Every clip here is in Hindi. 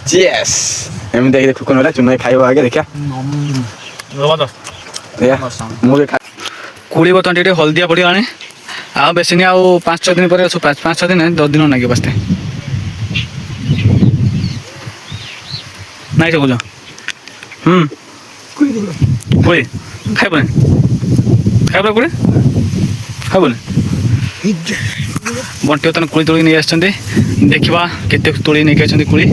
चीयर्स एम देख देखो कोन वाला चुनाई खाइबो आगे देखिया मुझे 20 बोतल टे हल्दिया पड़गलानी आ बेसी नहीं आउ 5-6 दिन पर 5-6 दिन 10 दिन लगे बसते नहीं सब कोई खाइबने खाइबा कोई खाइबने बंटी बर्तन कोड़ी तोड़ी नहीं आसछन्ते देखिबा केते तोड़ी नहीं आछन्ते कोड़ी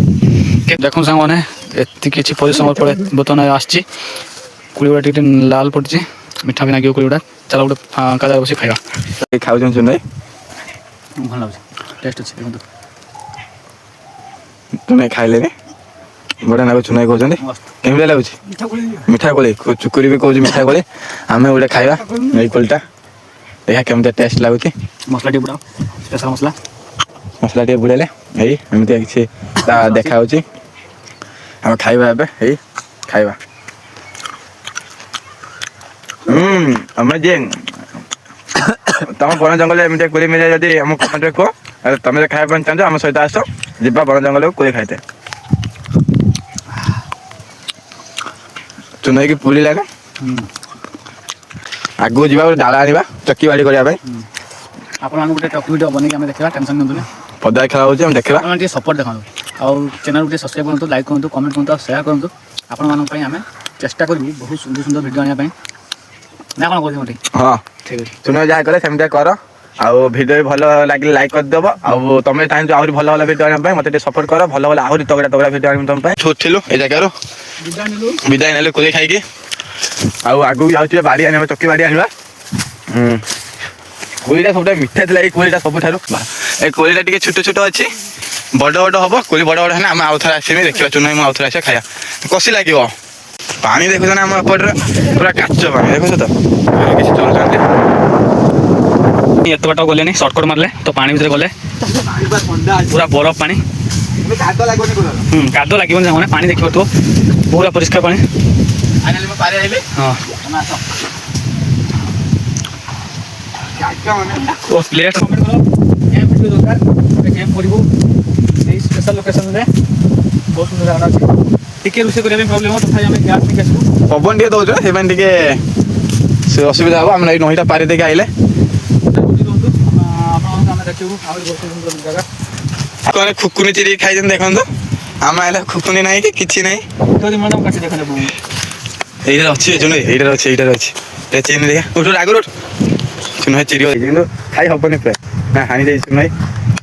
देखो सांग माने एति किछि परिश्रम पड़े बर्तन आछछि कोड़ी गुडा टिटे लाल पड़छि मिठा भी नागियो कोड़ी गुडा चला गुडा काजा बसी खाइबा खाउ जन चुनाई भल लागछ टेस्ट अछि देखो चुनाई खाइले ने बड़ा नागो चुनाई कहउछन्ते केमले लागछ मिठा कोली चुकुरी भी कहउछ मिठा कोली हमें उडे खाइबा एई कोलटा देखा केमते टेस्ट लागुची मसला टी बुडा स्पेशल मसला टी बुडेले एई एमते किछि देखा होची हम खाइबा एबे एई खाइबा अमेजिंग तम बन जंगल एमते कोली मिले जदी हम कमेंट रे को अरे तमे खाइ बन चाहजो हम सहित आसो जिबा बन जंगल कोली खाइते चुनाई की पूरी लागे आगो जीवा डाला आनिबा चक्की बाड़ी करिया भाई आपण मान गुटे टॉक वीडियो बने के हम देखला टेंशन नदुने पदा खेला होची हम देखला आपण टी सपोर्ट देखाउ और चैनल गुटे सब्सक्राइब करंतु लाइक करंतु कमेंट करंतु शेयर करंतु आपण मान पई हमें चेष्टा करबी बहुत सुंदर सुंदर वीडियो आनिया पई ना कोन कोथि मटी हां ठीक है चुनाई जा करे सेमते करो आ वीडियो भलो लागिले लाइक कर देबो आ तमे चाहि आहुरी भलो भलो वीडियो आनिया पई मते टे सपोर्ट करो भलो भलो आहुरी तगड़ा तगड़ा वीडियो आनिम तम पई छोटिलु ए जगारो विदाय नेले कोले खाइ के आ आगु जाउची बाड़ी आनिबा चक्की बाड़ी आनिबा कोलीटा सबटा मिठा थला ए कोलीटा सब थारु ए कोलीटा टिके छोटो छोटो अछि बड़ बड़ हबो कोली बड़ बड़ हैना हम आउथरा आसीमे देखिबा चुनाई म आउथरा आसे खाया कसी लागिवो पानी देखो ना हम पडर पूरा काचो पानी देखो तो किसी चल जाते एत बाटा गले नहीं शॉर्टकट मारले तो पानी भीतर गले पूरा बरफ पानी कादो लागिबन जाने पानी देखिबो तो पूरा परिष्कार पानी आइले म पारे आइले हां ओ प्लेट कमेंट करो कैंप वीडियो दरकार कैंप करिवो ए स्पेशल लोकेशन रे बहुत सुंदर जगह अछि टिके रुसे करे में प्रॉब्लम हो तो हम गैस में कैसे पवन टिके दउछ हेमन टिके से असुविधा हो हम नहिटा पारे देके आइले आपण हम देखिबो आउर बहुत सुंदर जगह कोने खुकुनी चिरी खाइ जन देखन तो हम आइले खुकुनी नाही कि किछि नाही तो दिन मैडम काटी देखले बो एइरा अछि जुने एइरा अछि ए चेन देखा उठ आगु उठ सुनो चिरी किंतु खाइ हबने प्रे ना हानि दे सुनाई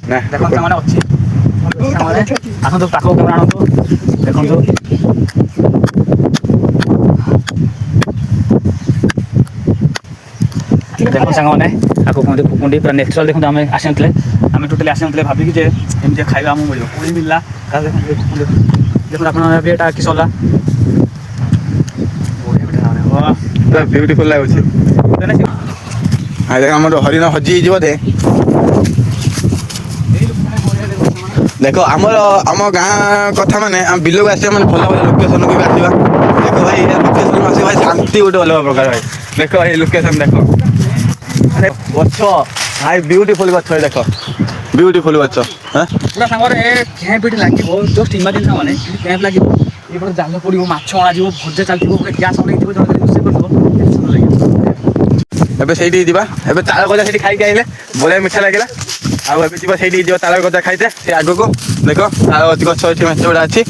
ना देखो त माने अछि माने आखन तो ताको कैमरा आनो तो देखन तो देखो संग माने आको कोंदे कुकुंडी पूरा नेचुरल देखो हम आसेंतले हम टोटली आसेंतले भाबी कि जे एम खाइबा हम मिलियो कोई मिलला का देखो आपण बेटा किसला वाह ब्यूटीफुल लागुछि आ देख हमर हरिण हजी जीव दे देखो हमर हम गाँ कथा माने हम बिलो आसे माने भलो भलो लोकेशन के आसीबा देखो भाई ये लोकेशन आसी भाई शांति उठे अलग प्रकार भाई देखो भाई लोकेशन देखो अरे गच्छो भाई ब्यूटीफुल गच्छो देखो ब्यूटीफुल गच्छो हां पूरा संगर ए कैंप बिट लागिबो जस्ट इमेजिन था माने कैंप लागिबो ए पर जाल पड़िबो माछ अणा जीवो भोजे चलतिबो पूरा गैस अणा जीवो जण रोसे करथबो सुंदर लागिबो एबे सेठी दिबा एबे ताल गजा सेठी खाइ के आइले बोले मिठा लागेला आ एबे जीवा सेठी जीवा ताल गजा खाइते से आगो को देखो ताल गछ अछि मेच उडा अछि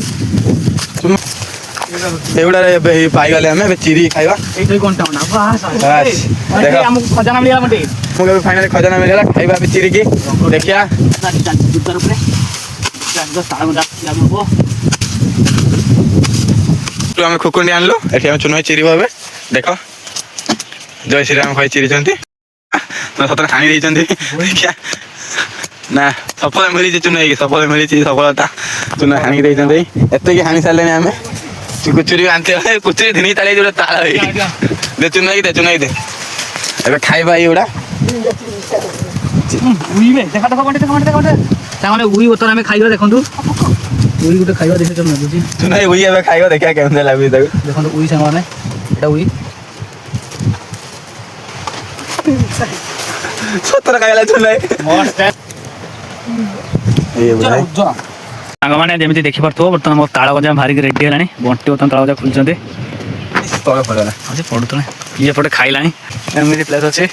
एउडा एबे पाइ गले हमें एबे चिरी खाइबा ए 2 घंटा ना बस देखो हम खजाना मिला मटे मु एबे फाइनली खजाना मिलेला खाइबा एबे चिरी की देखिया जुतर ऊपर जाग ताल गजा लागबो तो हम खुकुंडी आनलो एठी हम चुनय चिरी बाबे देखो जय श्री राम भाई चिरी चंती तो सतर खानी दै चंती क्या ना सफल मिली चुनय की सफल मिली सफलता चुना हानि दै चंती एते की हानि साले ने हमें कुचुरी आनते है कुचुरी धनी ताले जोड़ा ताला है दे चुनय दे एबे खाइबा इउडा उई में देखा देखा तामाने उई बोतल में खाइबा देखंतु उई गुटे खाइबा देखै त बुझी चुनय उई एबे खाइबा देखा केमन लागबी ताको देखंतु उई संग माने एटा उई सतर खाइला चुनय मस्त ये बुझाई ସାଙ୍ଗମାନେ ଯେମିତି ଦେଖିପାରୁଥିବ ବର୍ତ୍ତମାନ ମୋ ତାଳ ଗଜା ବାହାରିକି ରେଡ଼ି ହେଲାଣି। ବଣ୍ଟି ବର୍ତ୍ତମାନ ତାଳ ଗଜା ଖୋଲିଛନ୍ତି। ତଳେ ପଡ଼ିଗଲା। ହଁ ସେ ପଡ଼ୁଥିଲେ ଇଏ ଏପଟେ ଖାଇଲାଣି। ଏମିତି ପ୍ଲେସ୍ ଅଛି।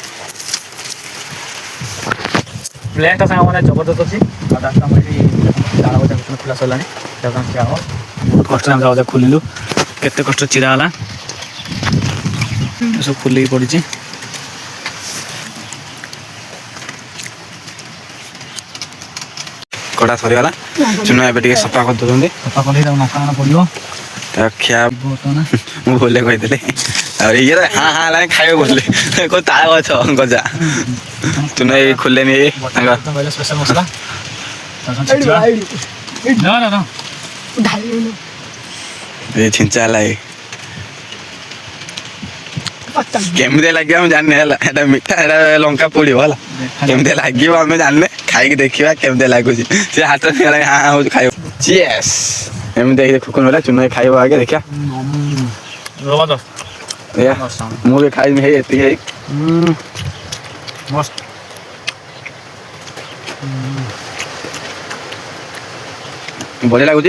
ପ୍ଲେସ୍ଟା ସାଙ୍ଗମାନେ ଜବରଦସ୍ତ ଅଛି। ଆଉ ତାକୁ ଆମ ଏଠି ତାଳ ଗଜା ଖୋଲା ସରିଲାଣି। ତାକୁ ଆମେ ଖିଆ ହେବ। ବହୁତ କଷ୍ଟରେ ଆମେ ତାଳ ଗଜା ଖୋଲିଲୁ। କେତେ କଷ୍ଟ ଚିରା ହେଲା। ସବୁ ଖୋଲିକି ପଡ଼ିଛି। କଟା ସରିଗଲା। ଚୁନା ଏବେ ଟିକେ ସଫା କରିଦେଉଛନ୍ତି। ସଫା କରି ତାକୁ ନଙ୍କା ପଡ଼ିବ। ଖିଆ ବର୍ତ୍ତମାନ ମୁଁ ଭୁଲରେ କହିଥିଲି। ଆଉ ଇଏ ତ ହାଁ ହାଁ ହେଲାଣି ଖାଇବ ବୋଲି କୋଉ ତାଳ ଗଛ ଗଜା। ଚୁନା ଏଇ ଖୋଲିଲେନି ତାଙ୍କ କହିଲେ ସ୍ପେଶାଲ ମସଲା। ଏ ଛିଞ୍ଚା ହେଲା। କେମିତି ଲାଗିବ ଆମେ ଜାଣିନେ ହେଲା। ଏଟା ମିଠା ଏଟା ଲଙ୍କା ପୋଡ଼ିବ ହେଲା। କେମିତି ଲାଗିବ ଆମେ ଜାଣିନେ। ଖାଇକି ଦେଖିବା କେମିତି ଲାଗୁଛି। ସେ ହାତ ହାଁ ହାଁ ହଉଛି ଖାଇବ। ଚିୟର୍ସ। ଏମିତି ଦେଖି ଖୁକୁନ ହେଲା ଚୁନା ଖାଇବ ଆଗେ ଦେଖିବା। ଏଇଆ ମୁଁ ବି ଖାଇବି ହେଇ ଏତିକି ହେଇ ମସ୍ତ। ବଢ଼ିଆ ଲାଗୁଛି।